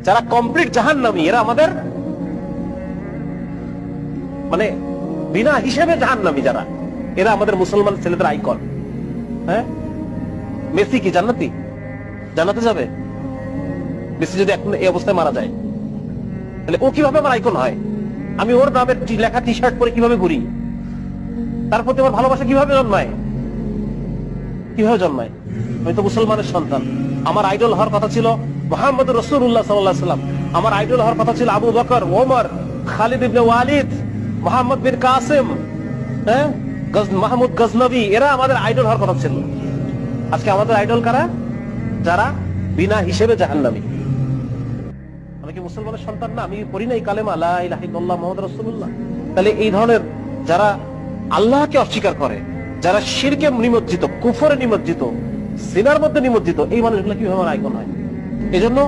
যারা কমপ্লিট জাহান্নামী, এরা আমাদের মানে বিনা হিসেবে জাহান্নামী যারা, এরা আমাদের মুসলমান ছেলেদের আইকন। হ্যাঁ, মেসি কি জান্নাতি? জান্নাতে যাবে? মেসি যদি এখন এই অবস্থায় মারা যায়, তাহলে ও কিভাবে আমার আইকন হয়? আমি ওর নামের লেখা টি শার্ট পরে কিভাবে ঘুরি? তার প্রতি আমার ভালোবাসা কিভাবে জন্মায়? কিভাবে জন্মায়? আমি তো মুসলমানের সন্তান। আমার আইডল হওয়ার কথা ছিল মুহাম্মদ রাসূলুল্লাহ সাল্লাল্লাহু আলাইহি ওয়াসাল্লাম। আমার আইডল হওয়ার কথা ছিল আবু বকর, ওমর, খালিদ ইবনে ওয়ালিদ, মুহাম্মদ বিন কাসিম, হ্যাঁ, মাহমুদ গজনবী, এরা আমাদের আইডল হওয়ার কথা ছিল। আজকে আমাদের আইডল কারা? যারা বিনা হিসেবে জাহান্নামী। আমি কি মুসলমানের সন্তান না? আমি পড়ি নাই কালেমা লা ইলাহা ইল্লাল্লাহ মুহাম্মাদুর রাসূলুল্লাহ? তাহলে এই ধরনের যারা আল্লাহকে অস্বীকার করে, যারা শিরকে নিমজ্জিত, কুফরে নিমজ্জিত, সিনার মধ্যে নিমজ্জিত, এই মানুষগুলো কিভাবে আমার আইকন হয়? এজন্য